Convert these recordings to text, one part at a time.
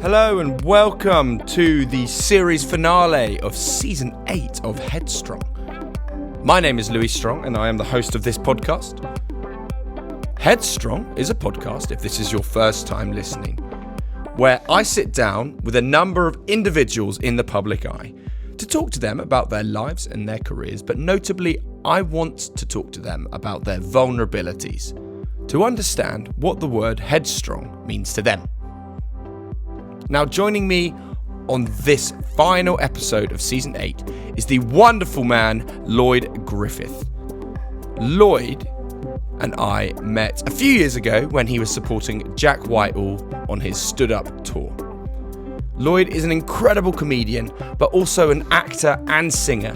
Hello and welcome to the series finale of Season 8 of Headstrong. My name is Louis Strong and I am the host of this podcast. Headstrong is a podcast, if this is your first time listening, where I sit down with a number of individuals in the public eye to talk to them about their lives and their careers, but notably, I want to talk to them about their vulnerabilities, to understand what the word headstrong means to them. Now, joining me on this final episode of Season 8 is the wonderful man, Lloyd Griffith. Lloyd and I met a few years ago when he was supporting Jack Whitehall on his Stood Up tour. Lloyd is an incredible comedian, but also an actor and singer,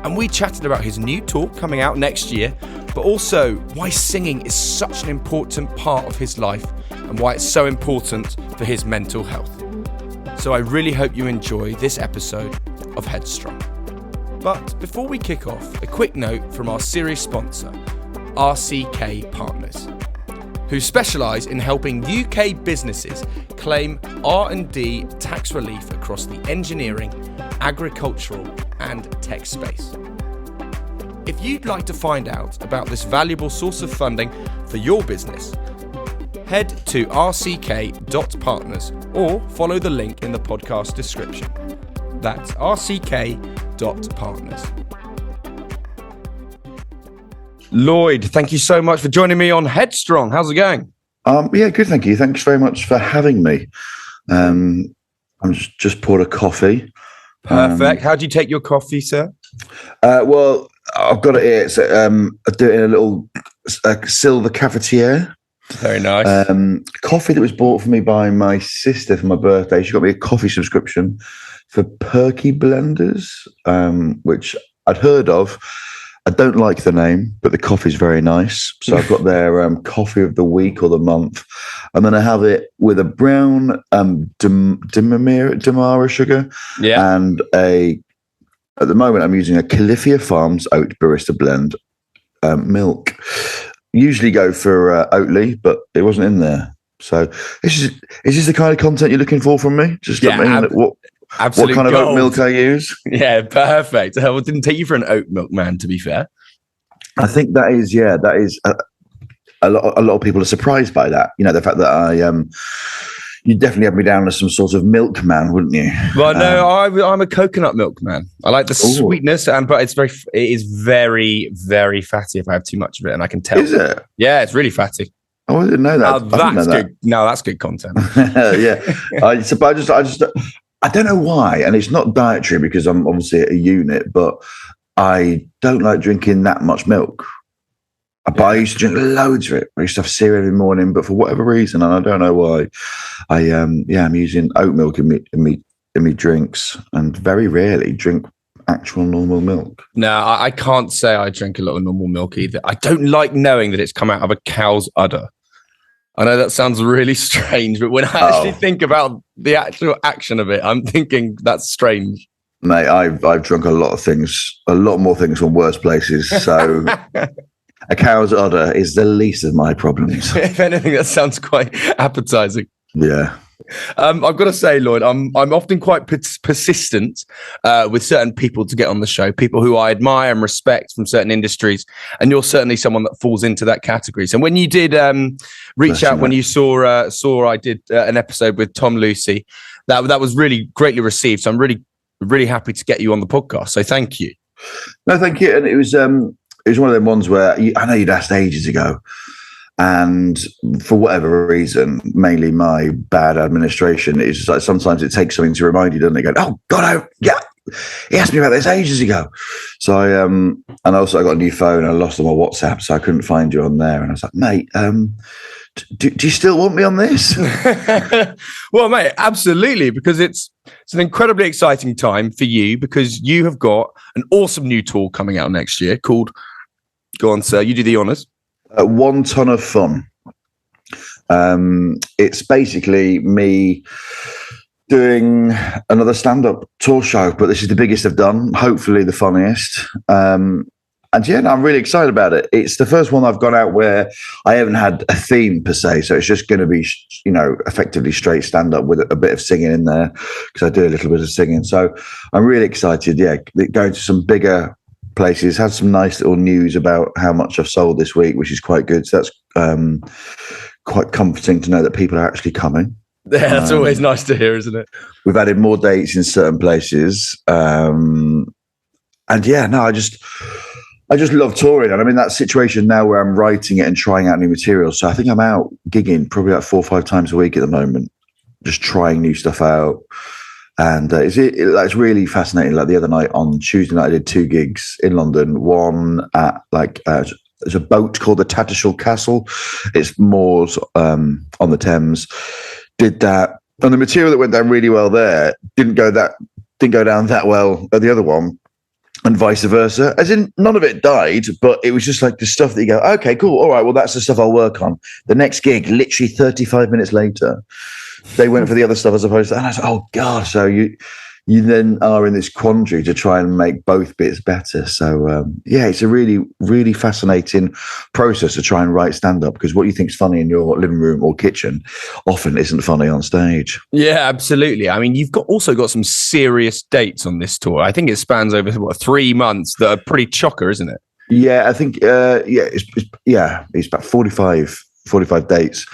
and we chatted about his new tour coming out next year, but also why singing is such an important part of his life and why it's so important for his mental health. So I really hope you enjoy this episode of Headstrong. But before we kick off, a quick note from our series sponsor, RCK Partners, who specialise in helping UK businesses claim R&D tax relief across the engineering, agricultural and tech space. If you'd like to find out about this valuable source of funding for your business, head to rck.partners or follow the link in the podcast description. That's rck.partners. Lloyd, thank you so much for joining me on Headstrong. How's it going? Yeah, good, thank you. Thanks very much for having me. I'm just poured a coffee. Perfect. How do you take your coffee, sir? Well, I've got it here. It's, I do it in a little silver cafetiere. Very nice. Coffee that was bought for me by my sister for my birthday. She got me a coffee subscription for Perky Blenders, which I'd heard of. I don't like the name, but the coffee's very nice. So I've got their coffee of the week or the month. And then I have it with a brown Demerara sugar. Yeah. And at the moment, I'm using a Califia Farms Oat Barista Blend milk. Usually go for Oatly, but it wasn't in there. So is this the kind of content you're looking for from me? Just what kind of oat milk I use? Yeah, perfect. Well, it didn't take you for an oat milk man, to be fair. I think that is a lot of people are surprised by that. You know, the fact that you definitely have me down as some sort of milkman, wouldn't you? Well, no, I'm a coconut milk man. I like the sweetness, but it is very, very fatty if I have too much of it, and I can tell. Is it? Yeah, it's really fatty. Oh, I didn't know that. That's good. No, that's good content. Yeah, I don't know why, and it's not dietary because I'm obviously at a unit, but I don't like drinking that much milk. But I used to drink loads of it. I used to have cereal every morning, but for whatever reason, and I don't know why, I'm using oat milk in me drinks, and very rarely drink actual normal milk. No, I can't say I drink a lot of normal milk either. I don't like knowing that it's come out of a cow's udder. I know that sounds really strange, but when I actually think about the actual action of it, I'm thinking that's strange. Mate, I've drunk a lot more things from worse places, so... A cow's udder is the least of my problems. If anything, that sounds quite appetizing. Yeah. I've got to say, Lloyd, I'm often quite persistent with certain people to get on the show, people who I admire and respect from certain industries, and you're certainly someone that falls into that category. So when you did reach out, when you saw I did an episode with Tom Lucy, that was really greatly received. So I'm really, really happy to get you on the podcast. So thank you. No, thank you. And it was one of them ones where I know you'd asked ages ago, and for whatever reason, mainly my bad administration, it's just like sometimes it takes something to remind you, doesn't it? Go, oh God, he asked me about this ages ago. So and also I got a new phone and I lost on my WhatsApp, so I couldn't find you on there. And I was like, mate, do you still want me on this? Well, mate, absolutely, because it's an incredibly exciting time for you because you have got an awesome new tour coming out next year called. Go on, sir. You do the honours. 1 ton of fun. It's basically me doing another stand-up tour show, but this is the biggest I've done. Hopefully, the funniest. yeah, no, I'm really excited about it. It's the first one I've gone out where I haven't had a theme per se. So it's just going to be, effectively straight stand up with a bit of singing in there because I do a little bit of singing. So I'm really excited. Yeah, going to some bigger places. Had some nice little news about how much I've sold this week, which is quite good. So that's quite comforting to know that people are actually coming. Yeah, that's always nice to hear, isn't it? We've added more dates in certain places. And yeah, no, I just love touring. And I'm in that situation now where I'm writing it and trying out new material. So I think I'm out gigging probably like 4 or 5 times a week at the moment, just trying new stuff out. And it's really fascinating. Like the other night on Tuesday night, I did 2 gigs in London. One at there's a boat called the Tattershall Castle. It's moors on the Thames. Did that, and the material that went down really well there didn't go down that well at the other one, and vice versa. As in, none of it died, but it was just like the stuff that you go, okay, cool, all right, well, that's the stuff I'll work on. The next gig, literally 35 minutes later, they went for the other stuff as opposed to, and I was like, oh God, so you then are in this quandary to try and make both bits better. So yeah, it's a really, really fascinating process to try and write stand-up, because what you think is funny in your living room or kitchen often isn't funny on stage. Yeah, absolutely. I mean, you've also got some serious dates on this tour. I think it spans over 3 months that are pretty chocker, isn't it? Yeah, I think it's about 45 dates,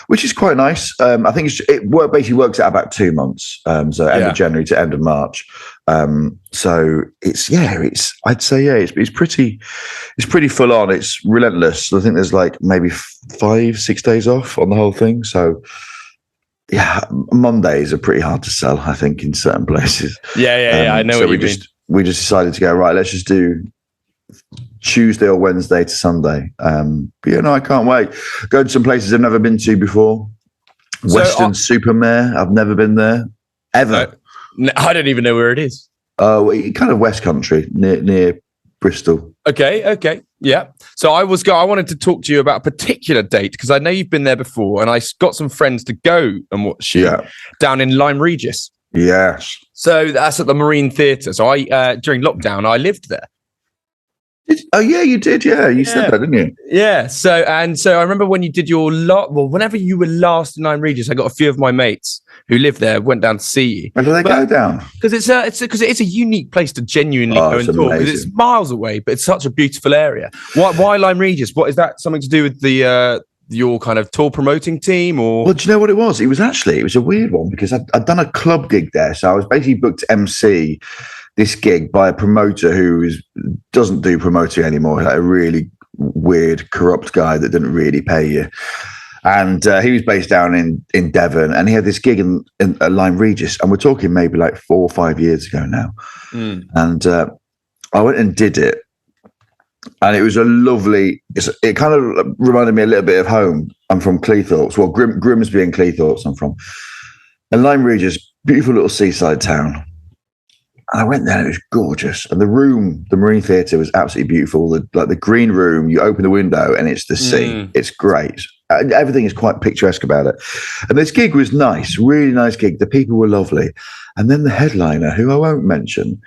which is quite nice. I think it basically works out about 2 months, so end of January to end of March. So I'd say it's pretty full on. It's relentless. I think there's like maybe 5-6 days off on the whole thing. So yeah, Mondays are pretty hard to sell, I think, in certain places. Yeah. I know. So what you mean. we just decided to go, right, let's just do Tuesday or Wednesday to Sunday. But yeah, no, I can't wait. Go to some places I've never been to before. Western Supermare, I've never been there ever. I don't even know where it is. Kind of West Country, near Bristol. Okay, yeah. So I wanted to talk to you about a particular date, because I know you've been there before, and I got some friends to go and watch you down in Lyme Regis. Yes. So that's at the Marine Theatre. So I during lockdown I lived there. Oh yeah, you did. Yeah, you said that, didn't you? Yeah. So I remember when you did your whenever you were last in Lyme Regis, I got a few of my mates who live there, went down to see you. Where do they go down? Because it's a unique place to genuinely go and tour, because it's miles away, but it's such a beautiful area. Why Lyme Regis? What is that? Something to do with your kind of tour promoting team, or? Well, do you know what it was? It was a weird one, because I'd done a club gig there, so I was basically booked to MC this gig by a promoter who doesn't do promoting anymore, like a really weird, corrupt guy that didn't really pay you. And he was based down in Devon, and he had this gig in Lyme Regis, and we're talking maybe like 4 or 5 years ago now. And I went and did it, and it was a lovely. It kind of reminded me a little bit of home. I'm from Cleethorpes, well, Grimsby and Cleethorpes. I'm from, and Lyme Regis, beautiful little seaside town. And I went there, and it was gorgeous. And the Marine Theatre was absolutely beautiful. The green room, you open the window and it's the sea. It's great. Everything is quite picturesque about it. And this gig was nice, really nice gig. The people were lovely. And then the headliner, who I won't mention,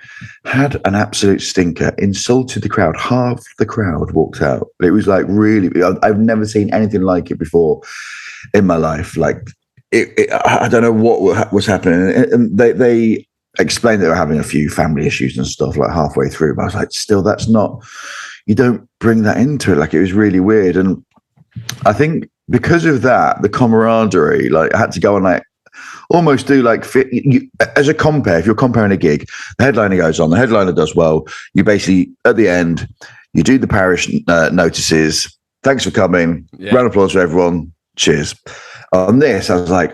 had an absolute stinker, insulted the crowd. Half the crowd walked out. It was like really, I've never seen anything like it before in my life. Like, I don't know what was happening. And they explained they were having a few family issues and stuff like halfway through, but I was like, still, that's not, you don't bring that into it. Like, it was really weird. And I think because of that, the camaraderie, like, I had to go and like almost do like as a compare. If you're comparing a gig, the headliner goes on, the headliner does well. You basically at the end, you do the parish notices. Thanks for coming. Round of applause for everyone. Cheers. On this, I was like,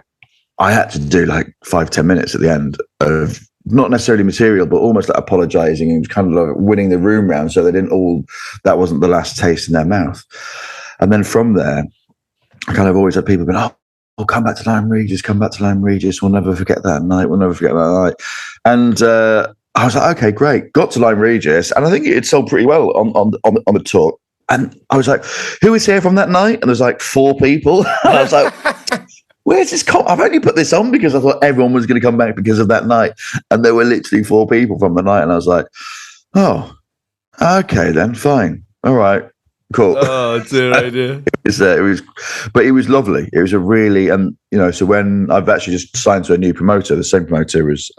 I had to do like 5-10 minutes at the end of not necessarily material, but almost like apologizing and kind of like winning the room round, so that wasn't the last taste in their mouth. And then from there, I kind of always had people going, oh, come back to Lyme Regis. We'll never forget that night. And I was like, okay, great. Got to Lyme Regis, and I think it sold pretty well on the tour. And I was like, who is here from that night? And there's like 4 people. And I was like, where's this? I've only put this on because I thought everyone was going to come back because of that night. And there were literally 4 people from the night. And I was like, oh, Okay, then fine. All right, cool. Oh, dear idea. But it was lovely. It was a really, so when I've actually just signed to a new promoter, the same promoter as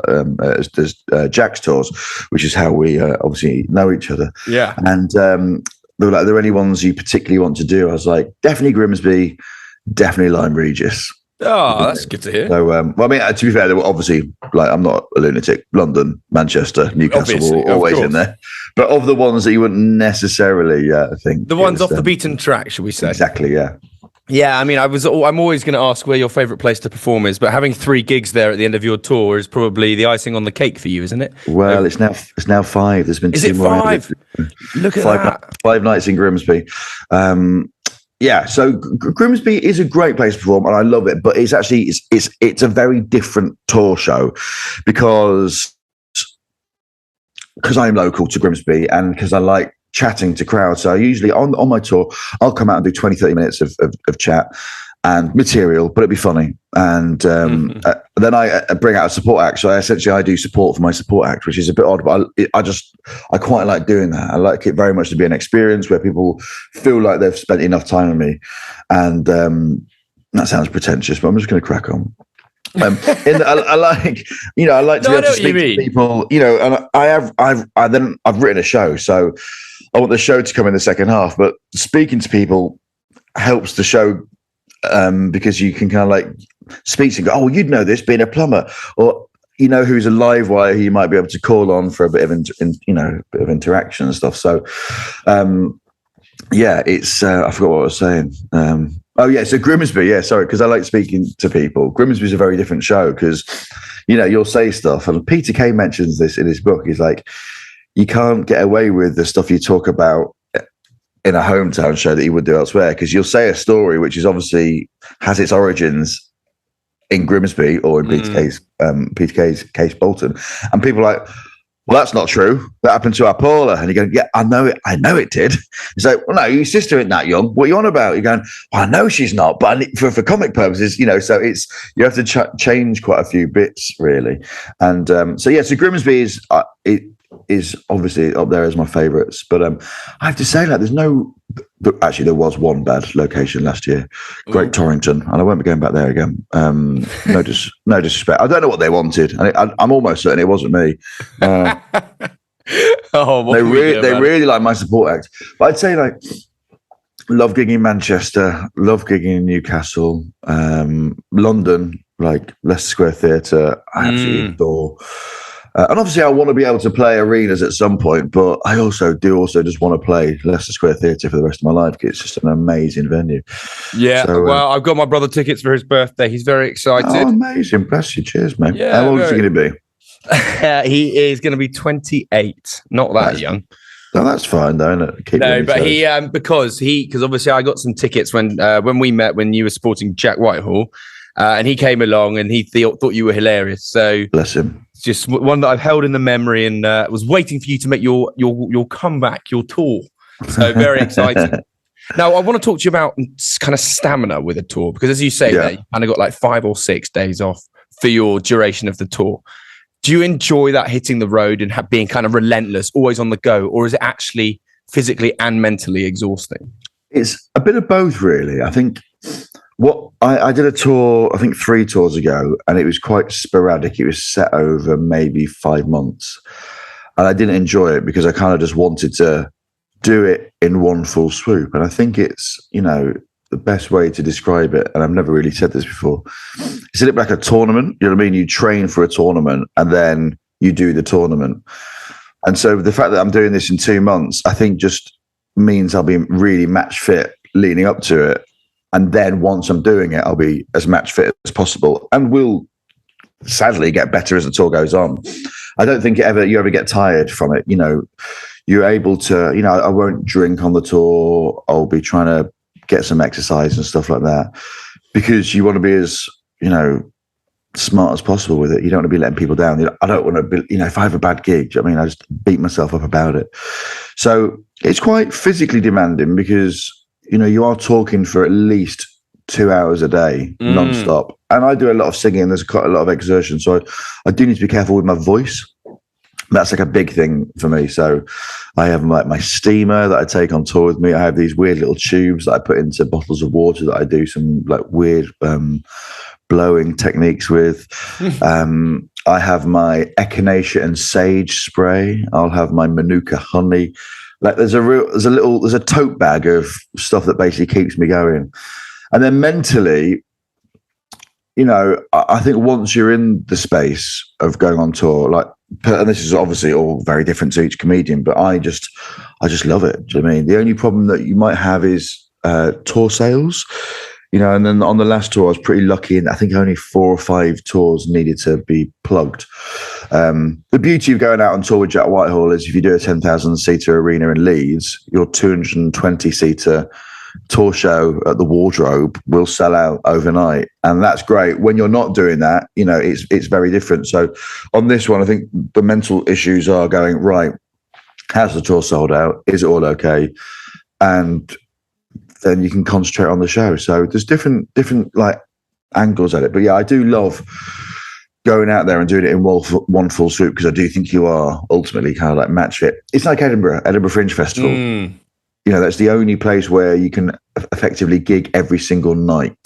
Jack's Tours, which is how we obviously know each other. Yeah. And they were like, "Are there any ones you particularly want to do?" I was like, "Definitely Grimsby, definitely Lyme Regis." Oh, that's good to hear. So, well, I mean, to be fair, they were obviously, like, I'm not a lunatic. London, Manchester, Newcastle Obviously, were always in there. But of the ones that you wouldn't necessarily think, the ones off the beaten track, shall we say? Exactly, yeah. Yeah, I mean, I'm always going to ask where your favourite place to perform is, but having 3 gigs there at the end of your tour is probably the icing on the cake for you, isn't it? Well, it's now 5. There's been 2 more. 5? Look at that. 5 nights in Grimsby. Yeah, so Grimsby is a great place to perform, and I love it. But it's actually it's a very different tour show because I'm local to Grimsby and because I like chatting to crowds. So I usually on my tour, I'll come out and do 20, 30 minutes of chat and material, but it'd be funny. And then I bring out a support act. So I do support for my support act, which is a bit odd, but I quite like doing that. I like it very much to be an experience where people feel like they've spent enough time with me. And that sounds pretentious, but I'm just going to crack on. I like to be able to speak to people, and I've written a show, so I want the show to come in the second half, but speaking to people helps the show because you can kind of like speak to them, go, "Oh, you'd know this being a plumber," or who's a live wire who you might be able to call on for a bit of bit of interaction and stuff. So it's I forgot what I was saying. So Grimsby, sorry, because I like speaking to people. Grimsby's a very different show because you'll say stuff, and Peter Kay mentions this in his book. He's like, you can't get away with the stuff you talk about in a hometown show that you would do elsewhere, because you'll say a story which is obviously has its origins in Grimsby or in Peter Kay's case, Bolton, and people are like, "Well, that's not true. That happened to our Paula." And you go, "Yeah, I know it did." He's like, "Well, no, your sister isn't that young. What are you on about?" You're going, "Well, I know she's not, but for comic purposes, so you have to change quite a few bits, really." And so Grimsby is obviously up there as my favourites, but I have to say, like, there was one bad location last year, Great Torrington, and I won't be going back there again. No disrespect. I don't know what they wanted, and I'm almost certain it wasn't me. They really like my support act, but I'd say, like, love gigging in Manchester, love gigging in Newcastle, London, like Leicester Square Theatre, I absolutely adore. And obviously, I want to be able to play arenas at some point, but I also just want to play Leicester Square Theatre for the rest of my life. It's just an amazing venue. Yeah, so, I've got my brother tickets for his birthday. He's very excited. Oh, amazing. Bless you. Cheers, mate. Yeah, how old is he going to be? He is going to be 28. Not that young. No, that's fine, though, isn't it? No, but he because obviously I got some tickets when we met when you were supporting Jack Whitehall, and he came along and he thought you were hilarious. So bless him. It's just one that I've held in the memory and was waiting for you to make your comeback, your tour. So very exciting. Now, I want to talk to you about kind of stamina with a tour, because as you say, there, you kind of got like 5 or 6 days off for your duration of the tour. Do you enjoy that, hitting the road and being kind of relentless, always on the go, or is it actually physically and mentally exhausting? It's a bit of both, really. I think I did a tour, I think 3 tours ago, and it was quite sporadic. It was set over maybe 5 months, and I didn't enjoy it because I kind of just wanted to do it in one full swoop. And I think it's, the best way to describe it, and I've never really said this before, it's a bit like a tournament. You know what I mean? You train for a tournament and then you do the tournament. And so the fact that I'm doing this in 2 months, I think just means I'll be really match fit leading up to it. And then once I'm doing it, I'll be as match fit as possible, and will sadly get better as the tour goes on. I don't think you ever get tired from it. You're able to, I won't drink on the tour. I'll be trying to get some exercise and stuff like that, because you want to be as, smart as possible with it. You don't want to be letting people down. I don't want to be, if I have a bad gig, I just beat myself up about it. So it's quite physically demanding because, you are talking for at least 2 hours a day, non-stop. And I do a lot of singing. There's quite a lot of exertion. So I do need to be careful with my voice. That's like a big thing for me. So I have like my steamer that I take on tour with me. I have these weird little tubes that I put into bottles of water that I do some like weird blowing techniques with. I have my echinacea and sage spray. I'll have my manuka honey. Like there's a tote bag of stuff that basically keeps me going. And then mentally, you know, I think once you're in the space of going on tour, like, and this is obviously all very different to each comedian, but I just love it. Do you know what I mean? The only problem that you might have is tour sales, you know, and then on the last tour, I was pretty lucky, and I think only 4 or 5 tours needed to be plugged. The beauty of going out on tour with Jack Whitehall is if you do a 10,000-seater arena in Leeds, your 220-seater tour show at the Wardrobe will sell out overnight, and that's great. When you're not doing that, you know, it's very different. So on this one, I think the mental issues are going right. Has the tour sold out? Is it all okay? And then you can concentrate on the show. So there's different like angles at it. But yeah, I do love going out there and doing it in one full swoop, because I do think you are ultimately kind of like match fit. It's like Edinburgh Fringe Festival. You know, that's the only place where you can effectively gig every single night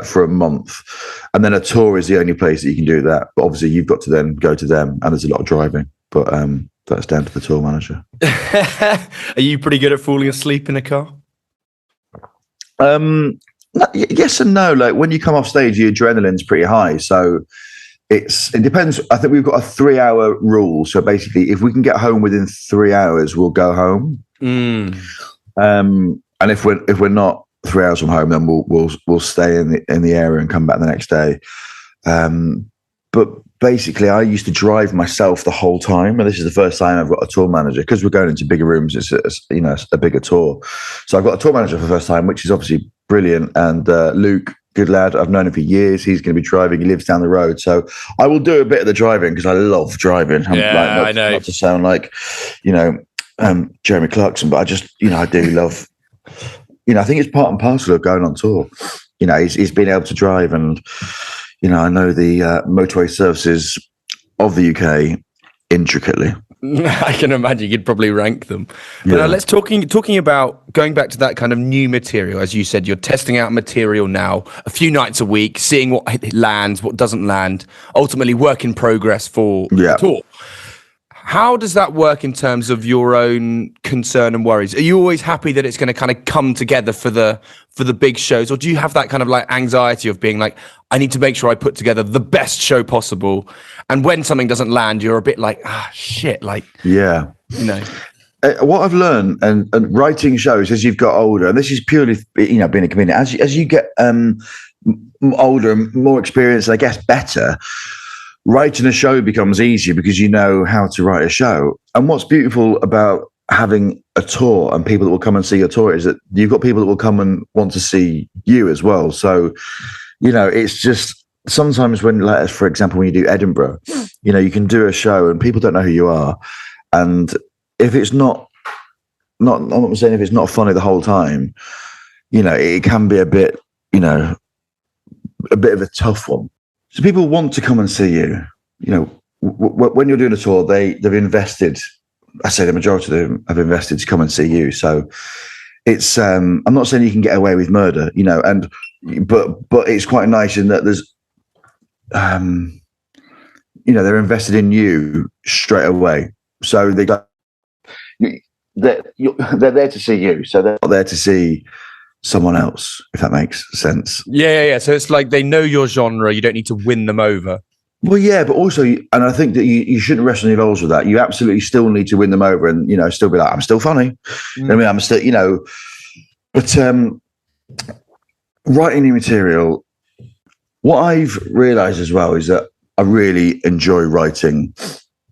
for a month. And then a tour is the only place that you can do that. But obviously you've got to then go to them, and there's a lot of driving. But that's down to the tour manager. Are you pretty good at falling asleep in a car? Yes and no. Like when you come off stage, your adrenaline's pretty high. So it depends. I think we've got a 3-hour rule. So basically, if we can get home within 3 hours, we'll go home. And if we're not 3 hours from home, then we'll stay in the area and come back the next day. But basically, I used to drive myself the whole time, and this is the first time I've got a tour manager, because we're going into bigger rooms. It's a bigger tour, so I've got a tour manager for the first time, which is obviously brilliant. And Luke, good lad, I've known him for years. He's going to be driving. He lives down the road, so I will do a bit of the driving because I love driving. I know. Not to sound like, you know, Jeremy Clarkson, but I just, you know, I do love. You know, I think it's part and parcel of going on tour. You know, he's been able to drive, and you know, I know the motorway services of the UK intricately. I can imagine you'd probably rank them. But now let's talking about going back to that kind of new material. As you said, you're testing out material now, a few nights a week, seeing what lands, what doesn't land, ultimately work in progress for the tour. How does that work in terms of your own concern and worries? Are you always happy that it's going to kind of come together for the big shows, or do you have that kind of like anxiety of being like, I need to make sure I put together the best show possible, and when something doesn't land, you're a bit like, shit, like, you know? What I've learned and writing shows as you've got older, and this is purely, you know, being a comedian, as you get older and more experienced, I guess better, writing a show becomes easier because you know how to write a show. And what's beautiful about having a tour and people that will come and see your tour is that you've got people that will come and want to see you as well. So, you know, it's just sometimes when, like, for example, when you do Edinburgh, you know, you can do a show and people don't know who you are. And if it's not I'm saying if it's not funny the whole time, you know, it can be a bit, you know, a bit of a tough one. So people want to come and see you. You know, when you're doing a tour, they've invested. I say the majority of them have invested to come and see you. So it's. I'm not saying you can get away with murder, you know, but it's quite nice in that there's. You know, they're invested in you straight away. So they're there to see you. So they're not there to see someone else, if that makes sense. Yeah. So it's like they know your genre. You don't need to win them over. Well, yeah, but also, and I think that you shouldn't rest on your laurels with that. You absolutely still need to win them over, and, you know, still be like, I'm still funny. I mean, I'm still, you know, but writing new material, what I've realised as well is that I really enjoy writing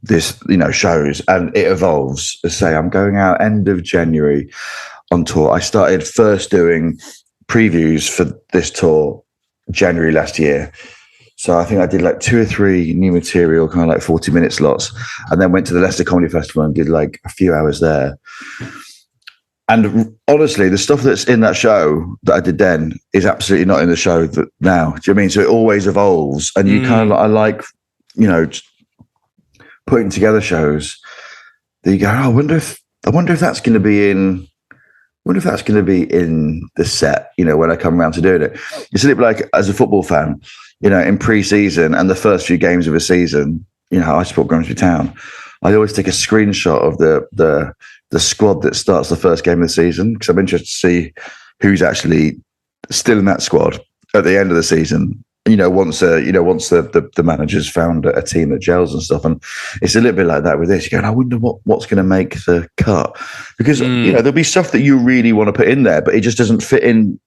this, you know, shows, and it evolves. Let's say I'm going out end of January on tour. I started first doing previews for this tour January last year. So I think I did like 2 or 3 new material, kind of like 40-minute slots, and then went to the Leicester Comedy Festival and did like a few hours there. And honestly, the stuff that's in that show that I did then is absolutely not in the show that now. Do you know what I mean? So it always evolves, and you kind of, I like, you know, putting together shows that you go, I wonder if that's going to be in. Wonder if that's going to be in the set, when I come around to doing it. It's a little bit like, as a football fan, in pre-season and the first few games of a season, I support Grimsby Town. I always take a screenshot of the squad that starts the first game of the season, because I'm interested to see who's actually still in that squad at the end of the season. Once the manager's found a team that gels and stuff, and it's a little bit like that with this. You're going, I wonder what's going to make the cut, because there'll be stuff that you really want to put in there, but it just doesn't fit in,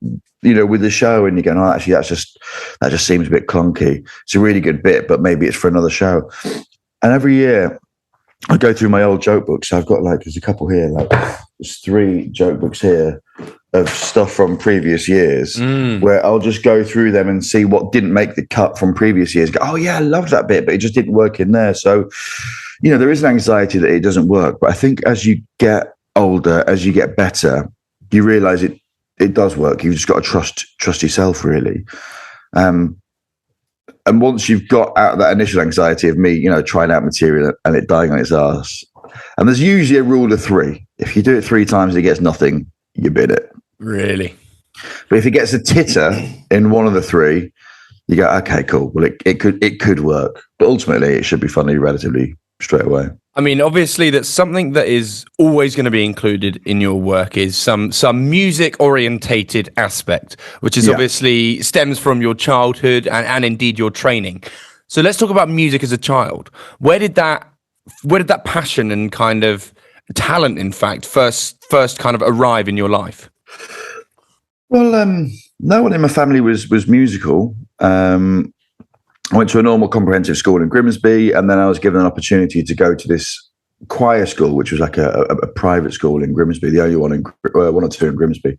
with the show. And you're going, oh, actually, that just seems a bit clunky. It's a really good bit, but maybe it's for another show. And every year, I go through my old joke books. So I've got there's a couple here, there's 3 joke books here of stuff from previous years, where I'll just go through them and see what didn't make the cut from previous years. Go, oh yeah, I loved that bit, but it just didn't work in there. So, there is an anxiety that it doesn't work. But I think as you get older, as you get better, you realize it does work. You've just got to trust yourself, really. And once you've got out of that initial anxiety of me, trying out material and it dying on its arse, and there's usually a rule of 3. If you do it 3 times, it gets nothing, you bid it. Really? But if it gets a titter in one of the 3, you go, okay, cool. Well, it could work, but ultimately it should be funny relatively straight away. I mean, obviously, that's something that is always going to be included in your work is some music orientated aspect, which is obviously stems from your childhood and indeed your training. So let's talk about music as a child. Where did that passion and kind of talent, in fact, first kind of arrive in your life? Well, no one in my family was musical. I went to a normal comprehensive school in Grimsby, and then I was given an opportunity to go to this choir school, which was like a private school in Grimsby, the only one or 2 in Grimsby.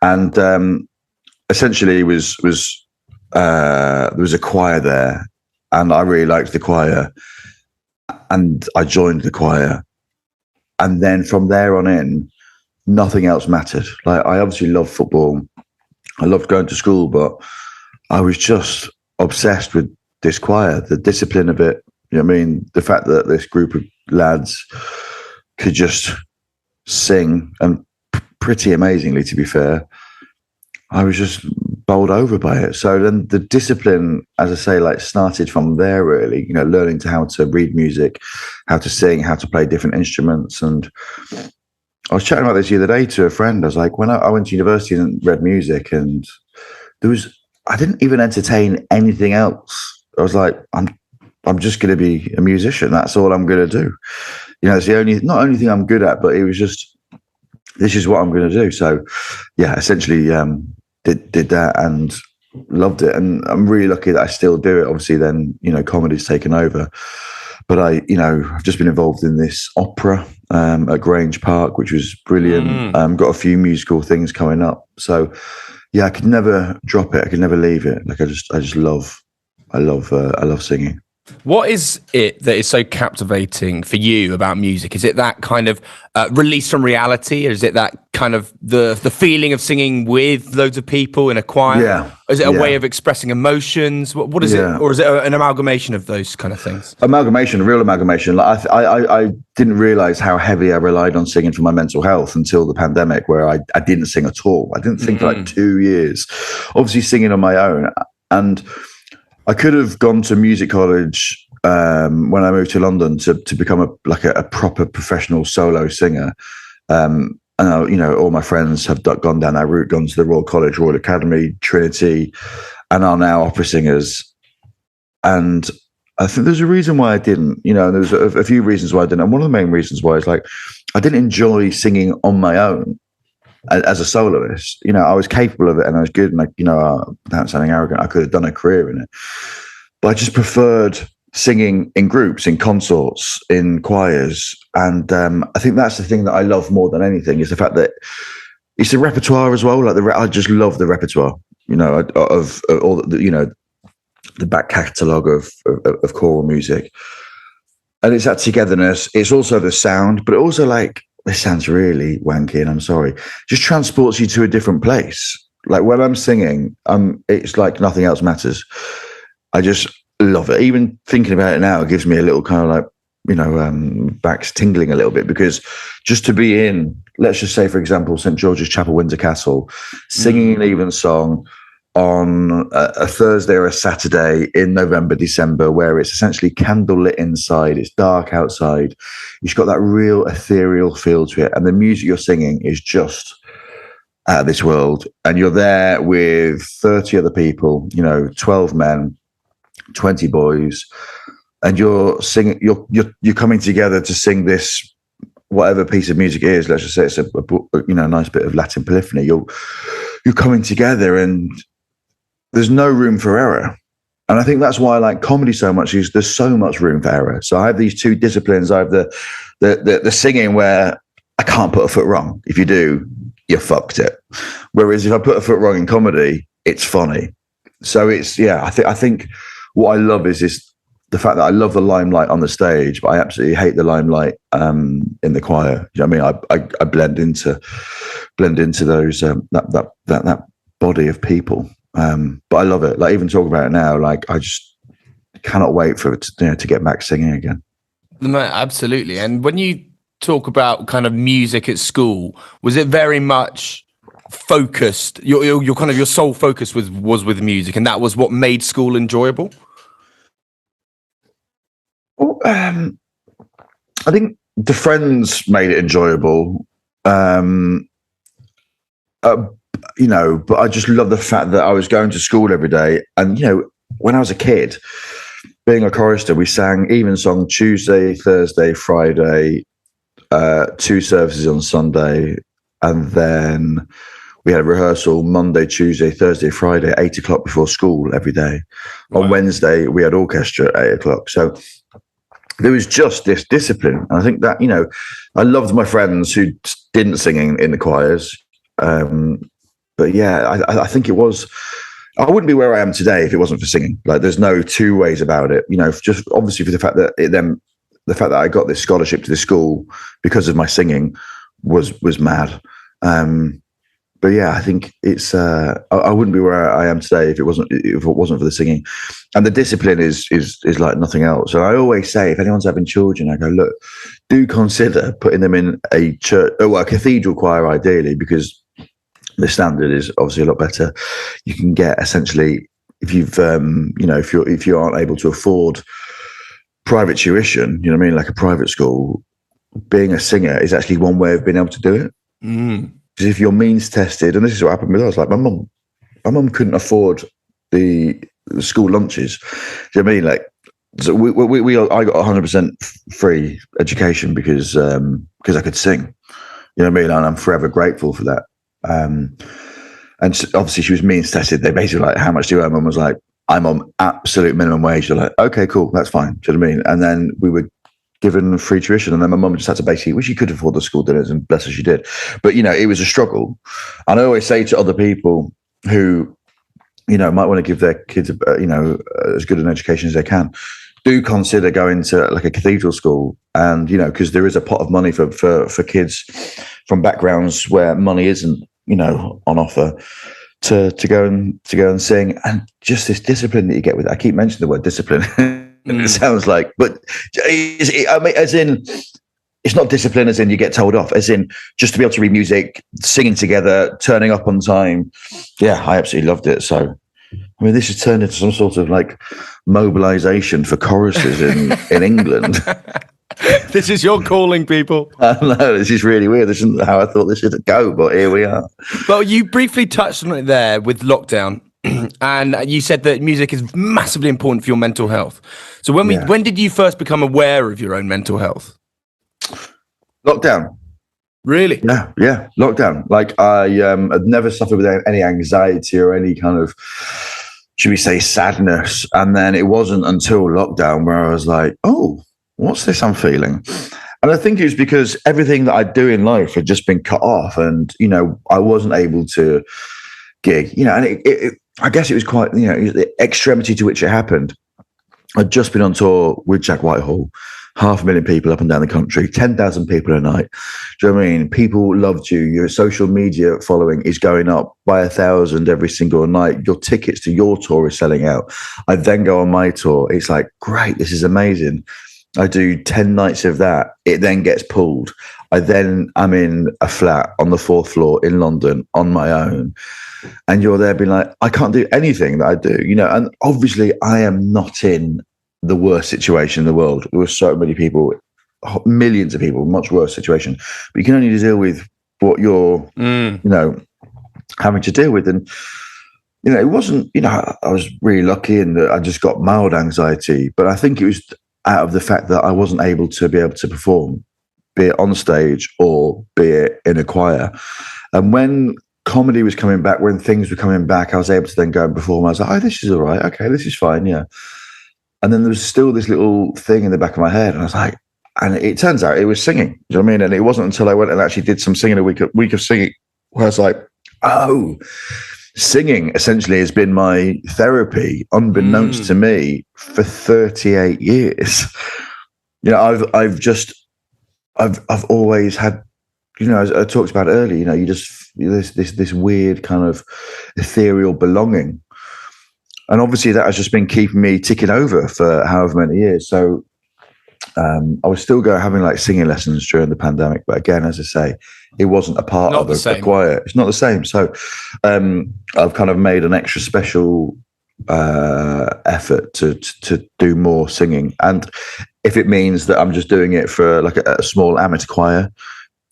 And essentially, there was a choir there, and I really liked the choir, and I joined the choir. And then from there on in, nothing else mattered. I obviously loved football. I loved going to school, but I was just obsessed with this choir, the discipline of it. The fact that this group of lads could just sing, and pretty amazingly, to be fair, I was just bowled over by it. So then the discipline, as I say, started from there, really, learning how to read music, how to sing, how to play different instruments. And I was chatting about this the other day to a friend. I was like, when I went to university and read music, and I didn't even entertain anything else. I was like, I'm just going to be a musician. That's all I'm going to do. It's the not only thing I'm good at, but it was just, this is what I'm going to do. So yeah, essentially did that and loved it. And I'm really lucky that I still do it. Obviously then, comedy's taken over. But I've just been involved in this opera at Grange Park, which was brilliant. Got a few musical things coming up. So yeah, I could never drop it. I could never leave it. I love singing. What is it that is so captivating for you about music? Is it that kind of release from reality? Or is it that kind of the feeling of singing with loads of people in a choir? Yeah. Is it a way of expressing emotions? What is it? Or is it an amalgamation of those kind of things? Amalgamation, real amalgamation. I didn't realize how heavy I relied on singing for my mental health until the pandemic, where I didn't sing at all. I didn't think for 2 years. Obviously singing on my own. And I could have gone to music college when I moved to London to become a proper professional solo singer. And all my friends have gone down that route, gone to the Royal College, Royal Academy, Trinity, and are now opera singers. And I think there's a reason why I didn't. There's a few reasons why I didn't. And one of the main reasons why is I didn't enjoy singing on my own as a soloist. I was capable of it and I was good, and without sounding arrogant, I could have done a career in it. But I just preferred singing in groups, in consorts, in choirs. And I think that's the thing that I love more than anything, is the fact that it's the repertoire as well. I just love the repertoire, of all the back catalogue of choral music. And it's that togetherness. It's also the sound, but also this sounds really wanky, and I'm sorry, just transports you to a different place. When I'm singing, it's like nothing else matters. I just love it. Even thinking about it now, it gives me a little kind of back's tingling a little bit, because just to be in, let's just say, for example, St George's Chapel, Windsor Castle, singing an evensong on a Thursday or a Saturday in November, December, where it's essentially candlelit inside, it's dark outside, you've got that real ethereal feel to it, and the music you're singing is just out of this world, and you're there with 30 other people, 12 men, 20 boys, and you're singing, you're coming together to sing this, whatever piece of music it is. Let's just say it's a nice bit of Latin polyphony. You're coming together, and there's no room for error. And I think that's why I like comedy so much, is there's so much room for error. So I have these two disciplines. I have the singing, where I can't put a foot wrong. If you do, you fucked it. Whereas if I put a foot wrong in comedy, it's funny. So it's, I think what I love is the fact that I love the limelight on the stage, but I absolutely hate the limelight in the choir. You know what I mean? I blend into those that body of people. But I love it. Like, even talking about it now, like, I just cannot wait for it to get back singing again. No, absolutely. And when you talk about kind of music at school, was it very much focused? Your kind of your sole focus was with music, and that was what made school enjoyable? Well, I think the friends made it enjoyable. But I just love the fact that I was going to school every day. And, when I was a kid, being a chorister, we sang evensong Tuesday, Thursday, Friday, 2 services on Sunday. And then we had a rehearsal Monday, Tuesday, Thursday, Friday, 8 o'clock before school every day. Wow. On Wednesday, we had orchestra at 8 o'clock. So there was just this discipline. And I think that, I loved my friends who didn't sing in the choirs. But yeah, I think it was, I wouldn't be where I am today if it wasn't for singing. Like, there's no two ways about it, just obviously for the fact that the fact that I got this scholarship to this school because of my singing was mad. But yeah, I think it's, I wouldn't be where I am today if it wasn't for the singing. And the discipline is like nothing else. And I always say, if anyone's having children, I go, look, do consider putting them in a church, a cathedral choir, ideally, because the standard is obviously a lot better. You can get, essentially, if you've, if you aren't able to afford private tuition, like a private school, being a singer is actually one way of being able to do it. Because if you're means tested, and this is what happened with us, like my mum couldn't afford the school lunches. Do you know what I mean? Like, so I got 100% free education because I could sing. You know what I mean? And I'm forever grateful for that. And obviously she was means tested. They basically like, how much do you earn? Mum was like, I'm on absolute minimum wage. They're like, okay, cool, that's fine. Do you know what I mean? And then we were given free tuition, and then my mum just had to basically, well, she could afford the school dinners, and bless her, she did. But it was a struggle. And I always say to other people who might want to give their kids as good an education as they can, do consider going to like a cathedral school. And because there is a pot of money for kids from backgrounds where money isn't on offer, to go and sing. And just this discipline that you get with it. I keep mentioning the word discipline. It sounds like, but as in, it's not discipline as in you get told off, as in just to be able to read music, singing together, turning up on time. Yeah, I absolutely loved it. So, I mean, this has turned into some sort of like mobilization for choristers in England. This is your calling, people. No, this is really weird. This isn't how I thought this should go, but here we are. Well, you briefly touched on it there with lockdown, and you said that music is massively important for your mental health. So when did you first become aware of your own mental health? Lockdown. Really? Yeah, lockdown. Like, I'd never suffered with any anxiety or any kind of, should we say, sadness. And then it wasn't until lockdown where I was like, oh, what's this I'm feeling? And I think it was because everything that I do in life had just been cut off, and I wasn't able to gig. And I guess it was quite the extremity to which it happened. I'd just been on tour with Jack Whitehall, 500,000 people up and down the country, 10,000 people a night. Do you know what I mean? People loved you. Your social media following is going up by 1,000 every single night. Your tickets to your tour is selling out. I then go on my tour. It's like, great, this is amazing. I do 10 nights of that. It then gets pulled. I'm in a flat on the 4th floor in London on my own. And you're there being like, I can't do anything that I do, and obviously I am not in the worst situation in the world. There were so many people, millions of people, much worse situation, but you can only deal with what you're, having to deal with. And, it wasn't, I was really lucky in that I just got mild anxiety, but I think it was out of the fact that I wasn't able to perform, be it on stage or be it in a choir. And when comedy was coming back, when things were coming back, I was able to then go and perform. I was like, oh, this is all right. Okay, this is fine. Yeah. And then there was still this little thing in the back of my head. And I was like, and it turns out it was singing. Do you know what I mean? And it wasn't until I went and actually did some singing, a week of singing, where I was like, oh, singing essentially has been my therapy, unbeknownst to me, for 38 years. I've always had, as I talked about earlier, you just this weird kind of ethereal belonging. And obviously that has just been keeping me ticking over for however many years. So I was still having like singing lessons during the pandemic. But again, as I say, it wasn't a part of a choir. It's not the same. So I've kind of made an extra special effort to do more singing. And if it means that I'm just doing it for like a small amateur choir,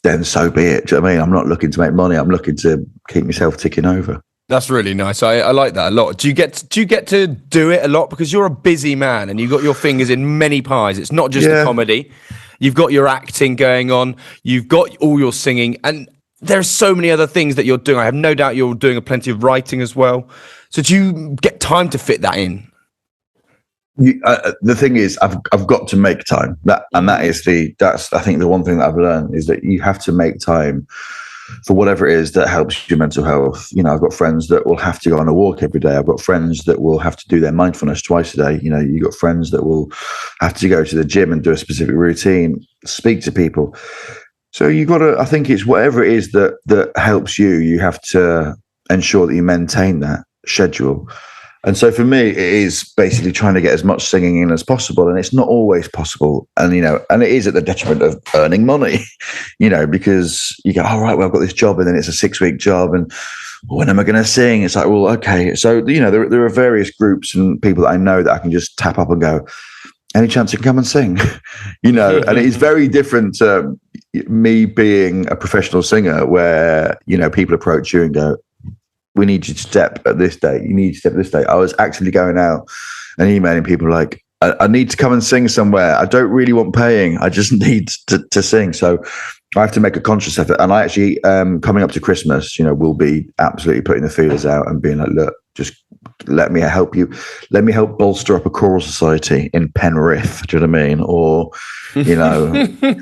then so be it. Do you know what I mean? I'm not looking to make money. I'm looking to keep myself ticking over. That's really nice. I like that a lot. Do you get to do it a lot? Because you're a busy man and you've got your fingers in many pies. It's not just the comedy. You've got your acting going on. You've got all your singing. And there's so many other things that you're doing. I have no doubt you're doing plenty of writing as well. So do you get time to fit that in? The thing is, I've got to make time. That's I think the one thing that I've learned is that you have to make time for whatever it is that helps your mental health. I've got friends that will have to go on a walk every day. I've got friends that will have to do their mindfulness twice a day. You've got friends that will have to go to the gym and do a specific routine, speak to people. So I think it's whatever it is that helps you, you have to ensure that you maintain that schedule. And so for me, it is basically trying to get as much singing in as possible. And it's not always possible. And, and it is at the detriment of earning money, because you go, all right, well, I've got this job and then it's a 6-week job. And when am I going to sing? It's like, well, okay. So, there are various groups and people that I know that I can just tap up and go, any chance you can come and sing? And it is very different to me being a professional singer where, people approach you and go, we need you to step at this date. You need to step at this date. I was actually going out and emailing people like, I need to come and sing somewhere. I don't really want paying. I just need to sing. So I have to make a conscious effort. And I actually, coming up to Christmas, will be absolutely putting the feelers out and being like, look, just let me help you. Let me help bolster up a choral society in Penrith. Do you know what I mean? Or,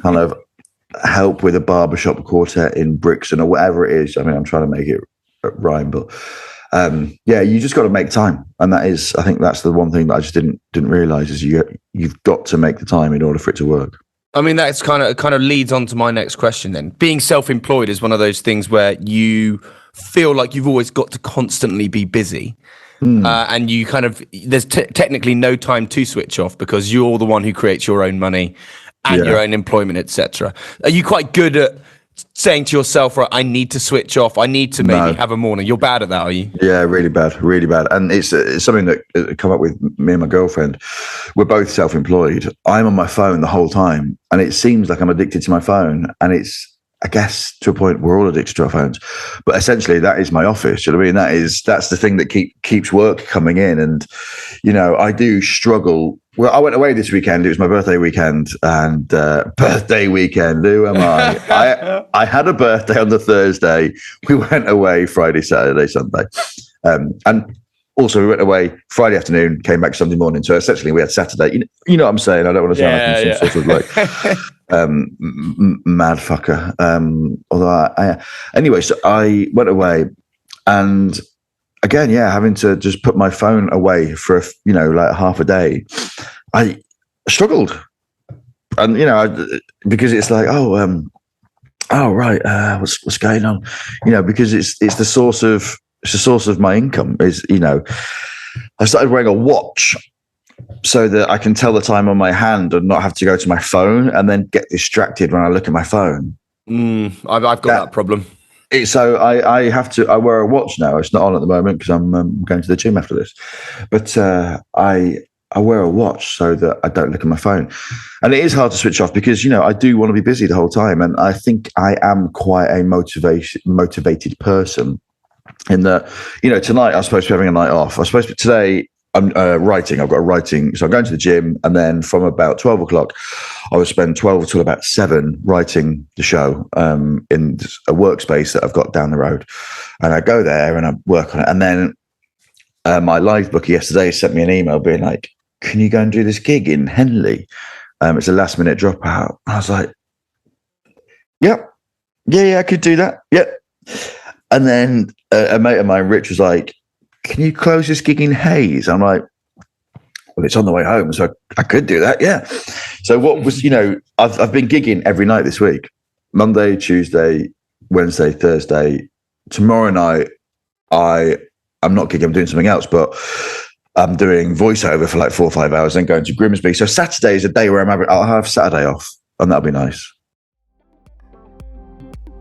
kind of help with a barbershop quartet in Brixton or whatever it is. I mean, I'm trying to make it rhyme, but you just got to make time. And that is, I think that's the one thing that I just didn't realize is you've got to make the time in order for it to work. I mean, that's kind of leads on to my next question then. Being self-employed is one of those things where you feel like you've always got to constantly be busy. And you there's technically no time to switch off because you're the one who creates your own money and your own employment, etc. Are you quite good at saying to yourself, right, I need to switch off, I need to maybe have a morning? You're bad at that, are you? Yeah, really bad. And it's something that come up with me and my girlfriend. We're both self-employed. I'm on my phone the whole time and it seems like I'm addicted to my phone, and it's, I guess, to a point we're all addicted to our phones, but essentially that is my office. You know what I mean? That's the thing that keeps work coming in. And I do struggle. Well, I went away this weekend. It was my birthday weekend, and birthday weekend. Who am I? I had a birthday on the Thursday. We went away Friday, Saturday, Sunday, and also we went away Friday afternoon. Came back Sunday morning. So essentially, we had Saturday. You know what I'm saying? I don't want to sound like I'm some sort of like mad fucker. Although anyway, so I went away, and again, having to just put my phone away for like half a day, I struggled, and because it's like, what's going on, because it's the source of my income. Is I started wearing a watch, so that I can tell the time on my hand and not have to go to my phone and then get distracted when I look at my phone. I've got that problem. So I have to. I wear a watch now. It's not on at the moment because I'm going to the gym after this. But I wear a watch so that I don't look at my phone. And it is hard to switch off because, I do want to be busy the whole time. And I think I am quite a motivated person in that, tonight I was supposed to be having a night off. I was supposed to today. I'm writing. I've got a writing. So I'm going to the gym. And then from about 12 o'clock, I will spend 12 till about 7 writing the show in a workspace that I've got down the road. And I go there and I work on it. And then my live booker yesterday sent me an email being like, can you go and do this gig in Henley? It's a last minute dropout. I was like, yep. Yeah, I could do that. Yep. And then a mate of mine, Rich, was like, can you close this gig in Hayes? I'm like, well, it's on the way home, so I could do that. Yeah. So what was, I've been gigging every night this week, Monday, Tuesday, Wednesday, Thursday. Tomorrow night, I'm not gigging, I'm doing something else, but I'm doing voiceover for like 4 or 5 hours, then going to Grimsby. So Saturday is a day where I'll have Saturday off, and that'll be nice.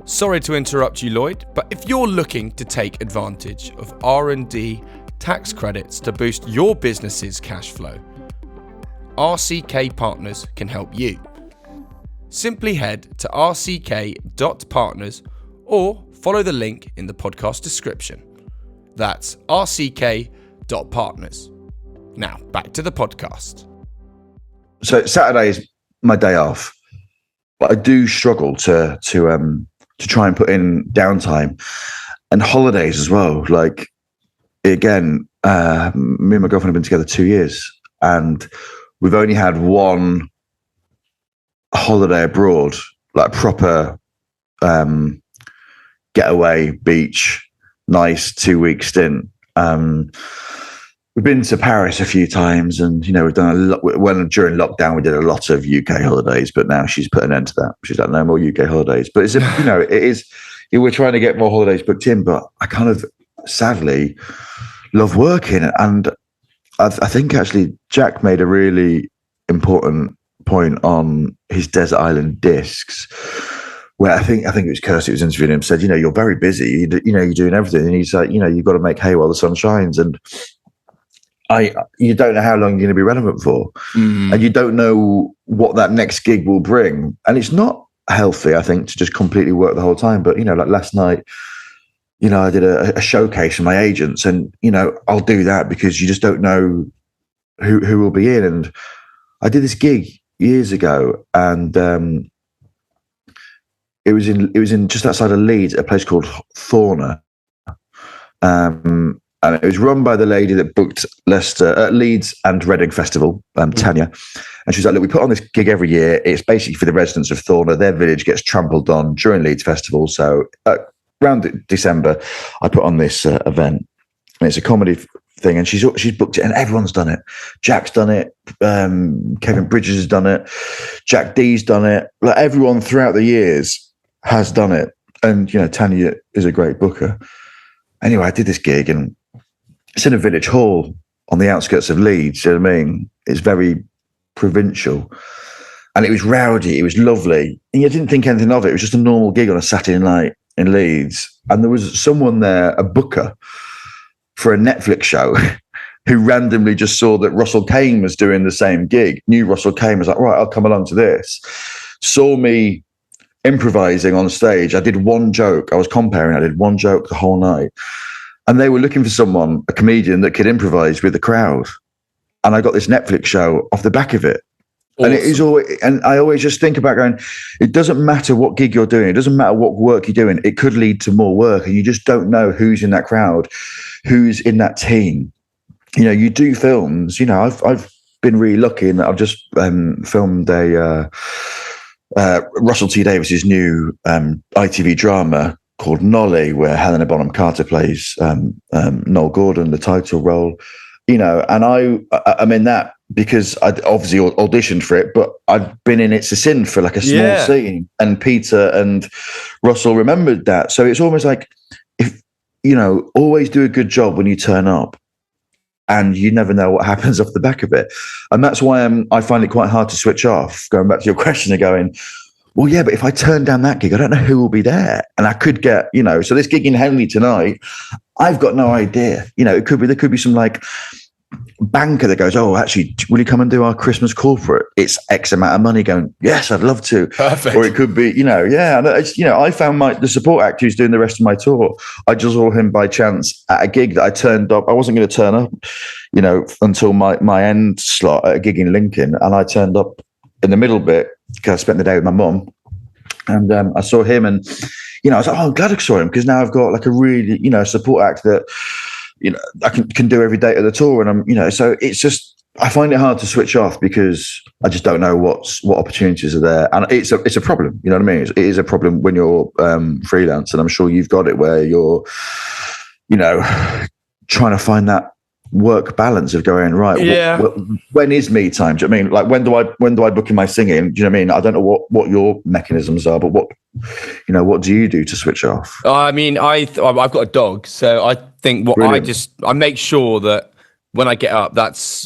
Sorry to interrupt you, Lloyd, but if you're looking to take advantage of R&D tax credits to boost your business's cash flow, RCK Partners can help you. Simply head to rck.partners or follow the link in the podcast description. That's rck.partners. Now, back to the podcast. So Saturday is my day off, but I do struggle to try and put in downtime and holidays as well. Like, again, me and my girlfriend have been together 2 years and we've only had one holiday abroad, like proper getaway beach, nice 2-week stint. We've been to Paris a few times and, we've done a lot. During lockdown, we did a lot of UK holidays, but now she's put an end to that. She's like, no more UK holidays. But it is, we're trying to get more holidays booked in, but I kind of sadly love working. And I think actually Jack made a really important point on his Desert Island Discs, where I think it was Kirsty who was interviewing him, said, you're very busy, you're doing everything. And he's like, you've got to make hay while the sun shines. And you don't know how long you're going to be relevant for. And you don't know what that next gig will bring. And it's not healthy, I think, to just completely work the whole time. But, like last night, I did a showcase for my agents and, I'll do that because you just don't know who will be in. And I did this gig years ago and it was in just outside of Leeds, a place called Thorner. And it was run by the lady that booked Leeds and Reading Festival, Tanya. And she was like, look, we put on this gig every year. It's basically for the residents of Thorner. Their village gets trampled on during Leeds Festival. So around December, I put on this event. And it's a comedy thing. And she's booked it and everyone's done it. Jack's done it. Kevin Bridges has done it. Jack D's done it. Like everyone throughout the years has done it. And, Tanya is a great booker. Anyway, I did this gig and it's in a village hall on the outskirts of Leeds. You know what I mean? It's very provincial. And it was rowdy. It was lovely. And you didn't think anything of it. It was just a normal gig on a Saturday night in Leeds. And there was someone there, a booker for a Netflix show, who randomly just saw that Russell Kane was doing the same gig. Knew Russell Kane, was like, right, I'll come along to this. Saw me improvising on stage. I did one joke. I was comparing. I did one joke the whole night. And they were looking for someone, a comedian that could improvise with the crowd. And I got this Netflix show off the back of it. Awesome. And it is always, and I always just think about going, it doesn't matter what gig you're doing. It doesn't matter what work you're doing. It could lead to more work. And you just don't know who's in that crowd, who's in that team. You do films, I've been really lucky in that I've just filmed Russell T Davis's new ITV drama called Nolly, where Helena Bonham Carter plays Noel Gordon, the title role, and I'm in that because I obviously auditioned for it, but I've been in It's a Sin for like a small scene, and Peter and Russell remembered that. So it's almost like, if always do a good job when you turn up, and you never know what happens off the back of it. And that's why I find it quite hard to switch off. Going back to your question and going, well, yeah, but if I turn down that gig, I don't know who will be there. And I could get, so this gig in Henley tonight, I've got no idea. There could be some like banker that goes, oh, actually, will you come and do our Christmas corporate? It's X amount of money. Going, yes, I'd love to. Perfect. Or it could be, I found the support actor who's doing the rest of my tour. I just saw him by chance at a gig that I turned up. I wasn't going to turn up, until my end slot at a gig in Lincoln, and I turned up in the middle bit because I spent the day with my mum, and I saw him, and I was like, oh, I'm glad I saw him, because now I've got like a really support act that I can do every day of the tour, and I'm so it's just, I find it hard to switch off because I just don't know what opportunities are there, and it's a problem. You know what I mean? It is a problem when you're freelance, and I'm sure you've got it where you're trying to find that work balance of going, right, when is me time? Do you know what I mean? Like, when do I book in my singing? Do you know what I mean? I don't know what your mechanisms are, but what do you do to switch off? I mean, I've got a dog, so I think I make sure that when I get up,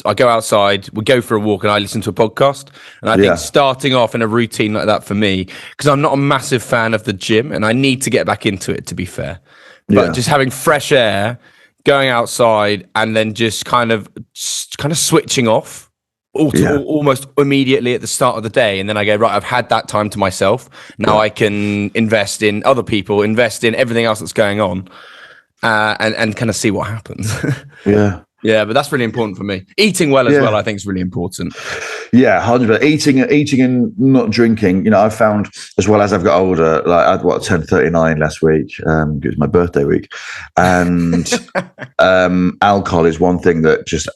I go outside, we go for a walk, and I listen to a podcast. And I think starting off in a routine like that for me, because I'm not a massive fan of the gym, and I need to get back into it, to be fair. But just having fresh air, going outside, and then just kind of switching off almost immediately at the start of the day. And then I go, right, I've had that time to myself. Now I can invest in other people, invest in everything else that's going on, and kind of see what happens. Yeah, but that's really important for me. Eating well as well, I think, is really important. Yeah, 100%. Eating and not drinking. I found, as well as I've got older, like I turned 39 last week. It was my birthday week, and alcohol is one thing that just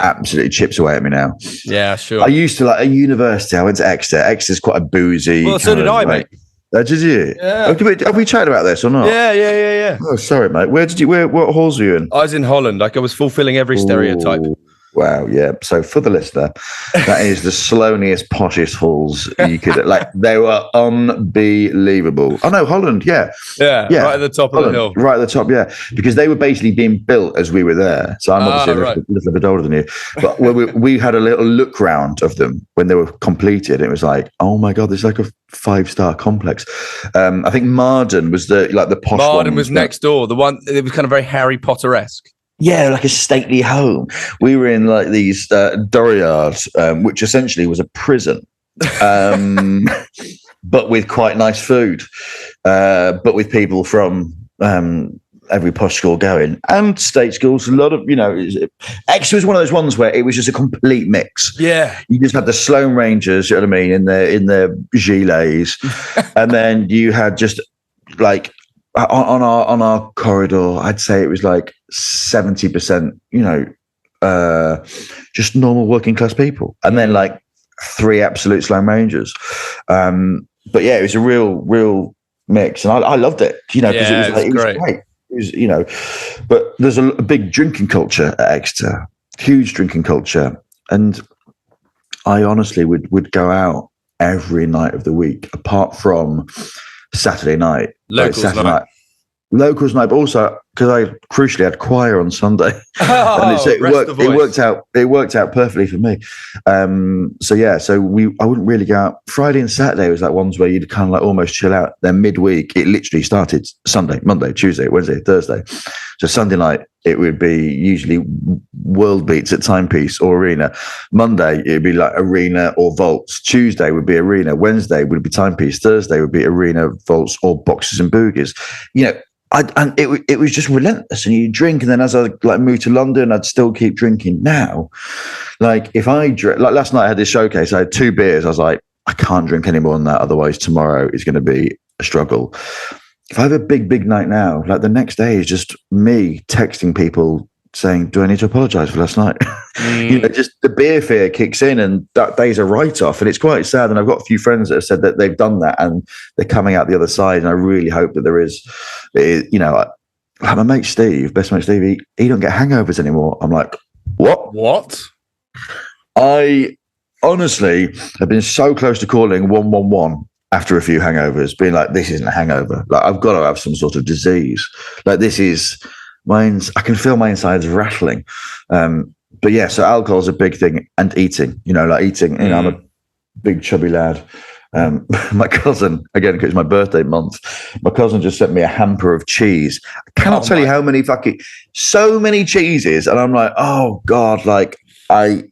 absolutely chips away at me now. Yeah, sure. I used to, like, at university, I went to Exeter. Exeter's quite a boozy. Well, so did I, mate. Did you? Yeah. Have we chatted about this or not? Yeah. Oh, sorry, mate. What halls were you in? I was in Holland. Like, I was fulfilling every stereotype. Wow, yeah. So for the listener, that is the Sloaniest, poshest halls you could, like, they were unbelievable. Oh no, Holland, yeah. Right at the top of the hill. Right at the top, yeah. Because they were basically being built as we were there. So I'm obviously a little bit older than you. But we had a little look round of them when they were completed. It was like, oh my God, this is like a 5-star complex. I think Marden was the posh one. Marden was next door. The one, it was kind of very Harry Potter-esque. Yeah, like a stately home. We were in like these dooryards, which essentially was a prison, but with quite nice food, but with people from every posh school going, and state schools. A lot of, Exeter was one of those ones where it was just a complete mix. Yeah, you just had the Sloane Rangers, you know what I mean, in their gilets, and then you had just like. On our corridor, I'd say it was like 70%, just normal working class people, and then like 3 absolute Sloane Rangers. But yeah, it was a real mix, and I loved it, because it was great. It was, but there's a big drinking culture at Exeter, huge drinking culture, and I honestly would go out every night of the week, apart from Saturday night. Locals night, but also because I crucially had choir on Sunday, and it worked out perfectly for me. So I wouldn't really go out. Friday and Saturday was like ones where you'd kind of like almost chill out. Then midweek, it literally started Sunday, Monday, Tuesday, Wednesday, Thursday. So Sunday night, it would be usually world beats at Timepiece or Arena. Monday, it'd be like Arena or Vaults. Tuesday would be Arena. Wednesday would be Timepiece. Thursday would be Arena, Vaults, or Boxes and Boogies. And it was just relentless, and you drink, and then as I like moved to London, I'd still keep drinking. Now, like if I drink, like last night I had this showcase, I had 2 beers. I was like, I can't drink any more than that, otherwise tomorrow is going to be a struggle. If I have a big night now, like the next day is just me texting people saying, do I need to apologize for last night? Just the beer fear kicks in, and that day's a write-off, and it's quite sad. And I've got a few friends that have said that they've done that and they're coming out the other side, and I really hope that there is, my mate Steve, best mate Steve, he don't get hangovers anymore. I'm like, what? I honestly have been so close to calling 111 after a few hangovers, being like, this isn't a hangover. Like, I've got to have some sort of disease. Like, this is I can feel my insides rattling. But yeah, so alcohol's a big thing, and eating. Like eating. I'm a big chubby lad. My cousin, again, because it's my birthday month, my cousin just sent me a hamper of cheese. I cannot tell you how many so many cheeses, and I'm like, oh God, like I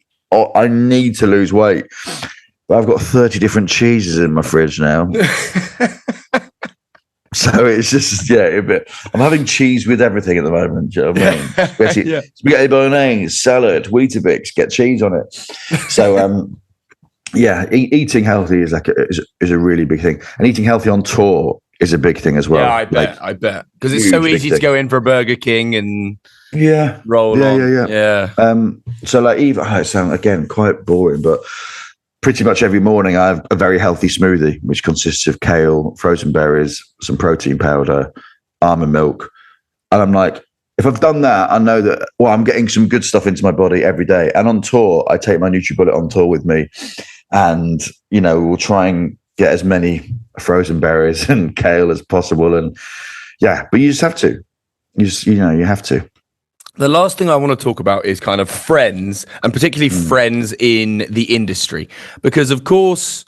need to lose weight. But I've got 30 different cheeses in my fridge now. So it's just, a bit. I'm having cheese with everything at the moment. Do you know what I mean? Spaghetti bolognese, salad, Weetabix, get cheese on it. So, eating healthy is is a really big thing, and eating healthy on tour is a big thing as well. Yeah, I bet, because it's so easy to go in for a Burger King and roll on. Yeah. So like, even I sound again quite boring, but pretty much every morning I have a very healthy smoothie, which consists of kale, frozen berries, some protein powder, almond milk, and I'm like, if I've done that, I know that, I'm getting some good stuff into my body every day. And on tour, I take my NutriBullet on tour with me, and we'll try and get as many frozen berries and kale as possible. And but you just have to. You have to. The last thing I want to talk about is kind of friends, and particularly friends in the industry, because of course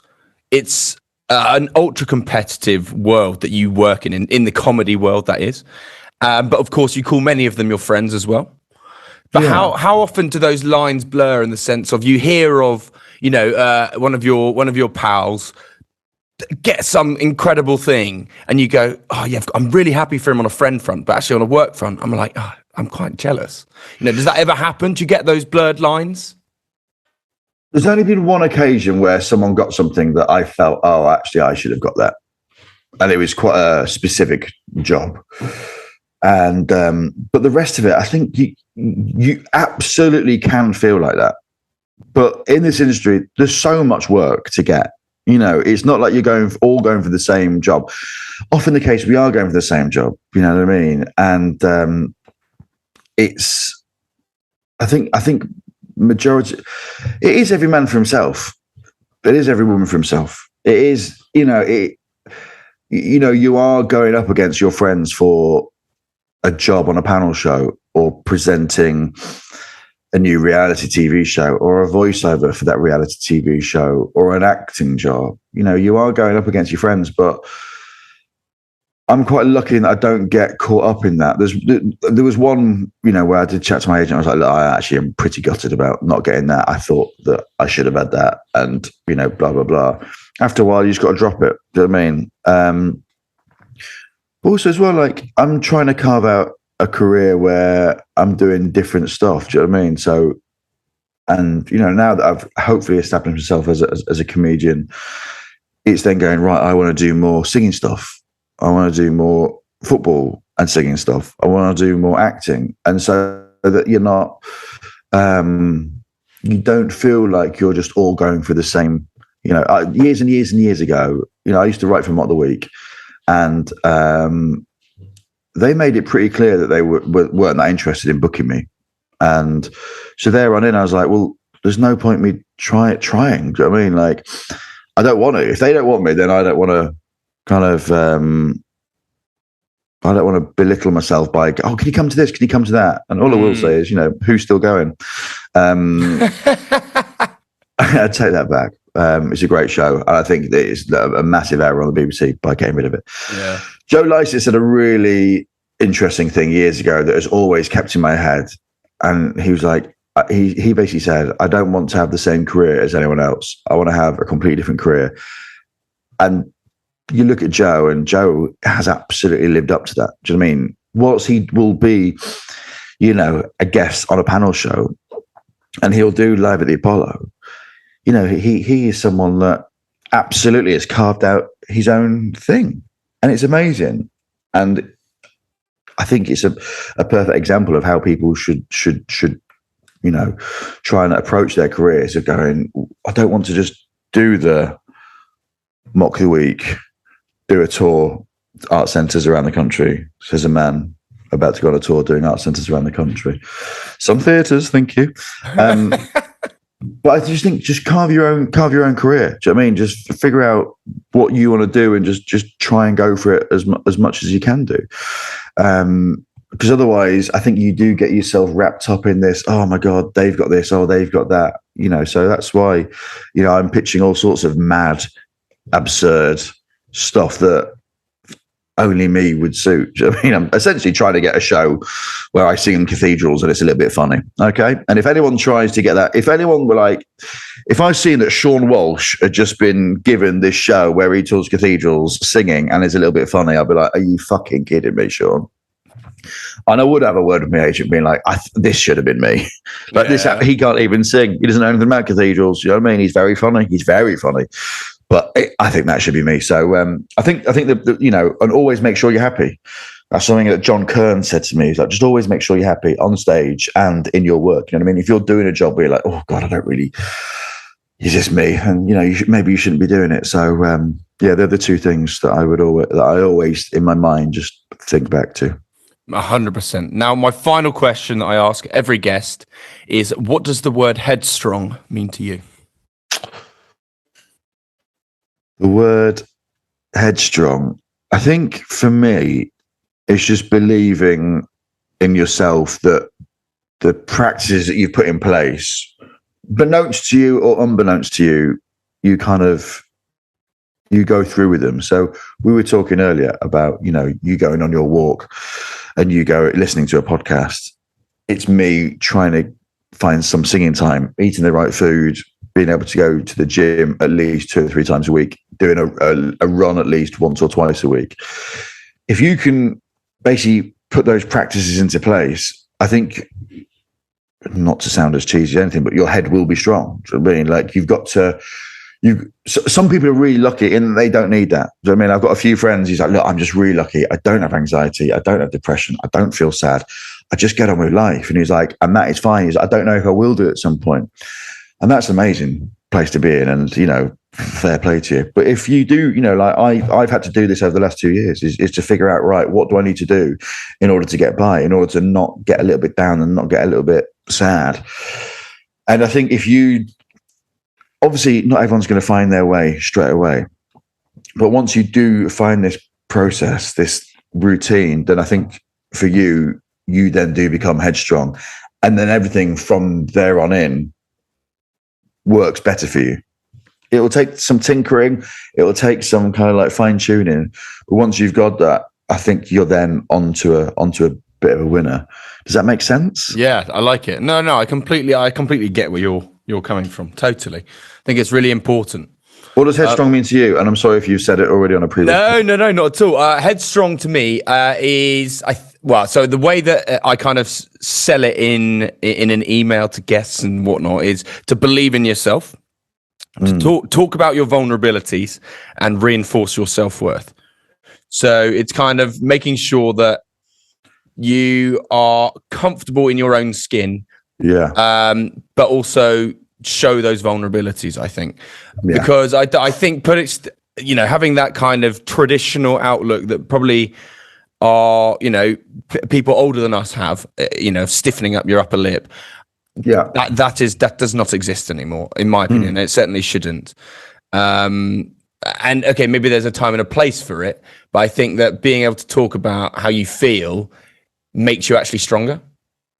it's an ultra competitive world that you work in the comedy world, that is. But of course you call many of them your friends as well. But how often do those lines blur, in the sense of, you hear of, one of your pals get some incredible thing and you go, oh yeah, I'm really happy for him on a friend front, but actually on a work front, I'm like, oh, I'm quite jealous. Does that ever happen? Do you get those blurred lines? There's only been one occasion where someone got something that I felt, oh, actually, I should have got that. And it was quite a specific job. And but the rest of it, I think you absolutely can feel like that. But in this industry, there's so much work to get. It's not like you're all going for the same job. Often the case, we are going for the same job. You know what I mean? And I think majority, it is every man for himself. It is every woman for himself. It is, you are going up against your friends for a job on a panel show, or presenting a new reality TV show, or a voiceover for that reality TV show, or an acting job. You are going up against your friends, but I'm quite lucky that I don't get caught up in that. There was one, where I did chat to my agent. I was like, look, I actually am pretty gutted about not getting that. I thought that I should have had that, and blah blah blah. After a while, you just got to drop it. Do you know what I mean? Also, as well, like, I'm trying to carve out a career where I'm doing different stuff. Do you know what I mean? So, and now that I've hopefully established myself as a comedian, it's then going, right, I want to do more singing stuff. I want to do more football and singing stuff. I want to do more acting. And so that you're not, you don't feel like you're just all going for the same, years and years and years ago, I used to write for Mock the Week, and they made it pretty clear that they weren't that interested in booking me. And so there on in, I was like, well, there's no point me trying. Do you know what I mean? Like, I don't want to. If they don't want me, then I don't want to kind of, I don't want to belittle myself by, oh, can you come to this? Can you come to that? And all I will say is, who's still going? I take that back. It's a great show. And I think that it's a massive error on the BBC by getting rid of it. Yeah. Joe Lycett said a really interesting thing years ago that has always kept in my head. And he was like, he basically said, I don't want to have the same career as anyone else. I want to have a completely different career. And you look at Joe, and Joe has absolutely lived up to that. Do you know what I mean? Whilst he will be, a guest on a panel show, and he'll do Live at the Apollo, he is someone that absolutely has carved out his own thing, and it's amazing. And I think it's a perfect example of how people should try and approach their careers, of going, I don't want to just do the Mock the Week, do a tour, art centres around the country, says a man about to go on a tour doing art centres around the country. Some theatres, thank you. But I just think, just carve your own career. Do you know what I mean? Just figure out what you want to do, and just try and go for it as much as you can do. because otherwise I think you do get yourself wrapped up in this, oh my God, they've got this, oh, they've got that, so that's why, I'm pitching all sorts of mad, absurd stuff that only me would suit. I'm essentially trying to get a show where I sing in cathedrals and it's a little bit funny. Okay. And if anyone tries to get that, if anyone were like, if I've seen that Sean Walsh had just been given this show where he tours cathedrals singing and is a little bit funny, I'd be like, are you fucking kidding me, Sean? And I would have a word with my agent being like, this should have been me. But he can't even sing. He doesn't know anything about cathedrals. You know what I mean? He's very funny. But I think that should be me. So I think that, and always make sure you're happy. That's something that John Kern said to me. He's like, just always make sure you're happy on stage and in your work. You know what I mean? If you're doing a job where you're like, oh God, it's just me. And, maybe you shouldn't be doing it. So they're the two things that I always in my mind just think back to. 100%. Now, my final question that I ask every guest is, what does the word headstrong mean to you? The word headstrong, I think for me, it's just believing in yourself that the practices that you've put in place, beknownst to you or unbeknownst to you, you go through with them. So we were talking earlier about, you going on your walk and you go listening to a podcast. It's me trying to find some singing time, eating the right food, being able to go to the gym at least 2 or 3 times a week, doing a run at least once or twice a week. If you can basically put those practices into place, I think, not to sound as cheesy as anything, but your head will be strong. Do you know what I mean? Like some people are really lucky and they don't need that. Do you know what I mean? I've got a few friends. He's like, look, I'm just really lucky. I don't have anxiety. I don't have depression. I don't feel sad. I just get on with life. And he's like, and that is fine. He's like, I don't know if I will do it at some point. And that's an amazing place to be in. And, fair play to you. But if you do, like I've had to do this over the last 2 years is to figure out, right, what do I need to do in order to get by, in order to not get a little bit down and not get a little bit sad. And I think obviously not everyone's going to find their way straight away. But once you do find this process, this routine, then I think for you then do become headstrong. And then everything from there on in works better for you. It will take some tinkering. It will take some kind of like fine tuning. But once you've got that, I think you're then onto a bit of a winner. Does that make sense? Yeah, I like it. No, I completely get where you're coming from. Totally. I think it's really important. What does headstrong mean to you? And I'm sorry if you've said it already on a previous. No, not at all. Headstrong to me is so the way that I kind of sell it in an email to guests and whatnot is to believe in yourself, to talk about your vulnerabilities and reinforce your self-worth. So it's kind of making sure that you are comfortable in your own skin. Yeah. But also show those vulnerabilities, I think, because I think having that kind of traditional outlook that probably are, people older than us have, stiffening up your upper lip. Yeah. That does not exist anymore, in my opinion. It certainly shouldn't. And okay, maybe there's a time and a place for it, but I think that being able to talk about how you feel makes you actually stronger,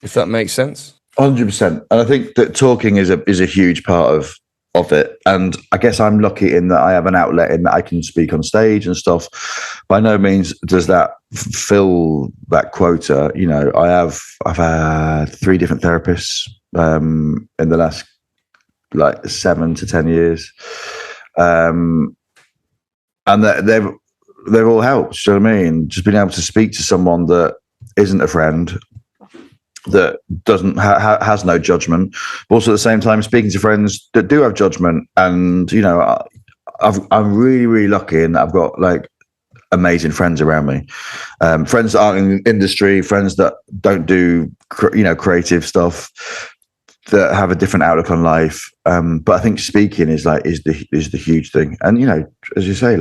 if that makes sense. 100%. And I think that talking is a huge part of it. And I guess I'm lucky in that I have an outlet in that I can speak on stage and stuff. By no means does that fill that quota. I've had 3 different therapists in the last 7 to 10 years. And they've all helped. Do you know what I mean? Just being able to speak to someone that isn't a friend, that doesn't has no judgment, but also at the same time speaking to friends that do have judgment. And I'm really, really lucky in that I've got amazing friends around me, friends that aren't in the industry, friends that don't do creative stuff, that have a different outlook on life. But I think speaking is the huge thing. And as you say,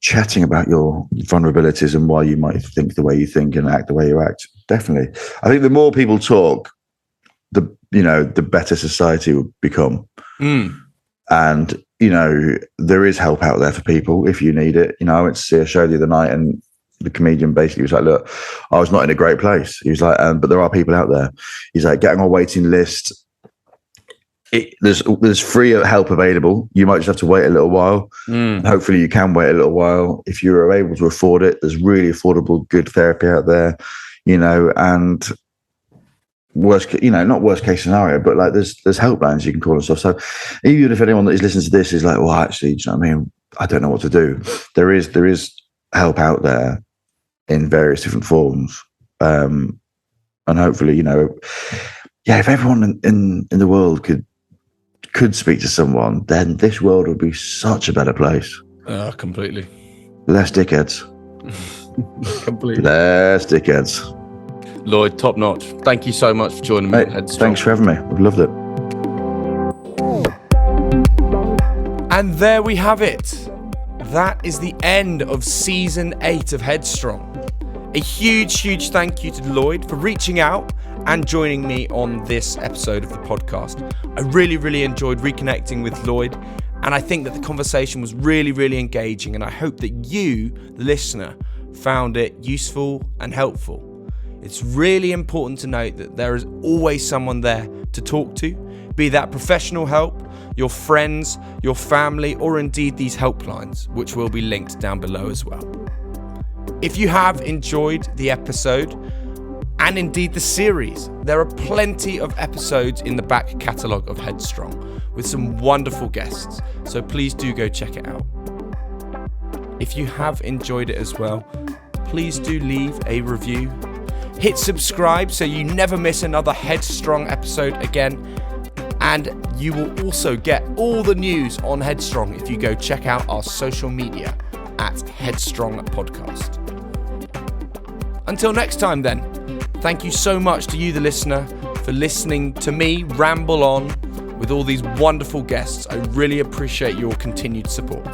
chatting about your vulnerabilities and why you might think the way you think and act the way you act. Definitely. I think the more people talk, the better society will become. And, there is help out there for people if you need it. I went to see a show the other night and the comedian basically was like, look, I was not in a great place. He was like, but there are people out there. He's like, getting on a waiting list. There's free help available. You might just have to wait a little while. And hopefully you can wait a little while. If you're able to afford it, there's really affordable, good therapy out there, and not worst case scenario, but like there's helplines you can call and stuff. So even if anyone that is listening to this is like, well, actually, do you know what I mean? I don't know what to do. There is help out there in various different forms. And hopefully, if everyone in the world could speak to someone, then this world would be such a better place. Completely. Less dickheads. Completely. Less dickheads. Lloyd, top notch. Thank you so much for joining me. Thanks for having me. I've loved it. And there we have it. That is the end of season 8 of Headstrong. A huge thank you to Lloyd for reaching out and joining me on this episode of the podcast. I really enjoyed reconnecting with Lloyd, and I think that the conversation was really engaging, and I hope that you, the listener, found it useful and helpful. It's really important to note that there is always someone there to talk to, be that professional help, your friends, your family, or indeed these helplines, which will be linked down below as well. If you have enjoyed the episode, and indeed the series, there are plenty of episodes in the back catalogue of Headstrong with some wonderful guests, so please do go check it out. If you have enjoyed it as well, please do leave a review. Hit subscribe so you never miss another Headstrong episode again, and you will also get all the news on Headstrong if you go check out our social media at Headstrong Podcast. Until next time then, thank you so much to you, the listener, for listening to me ramble on with all these wonderful guests. I really appreciate your continued support.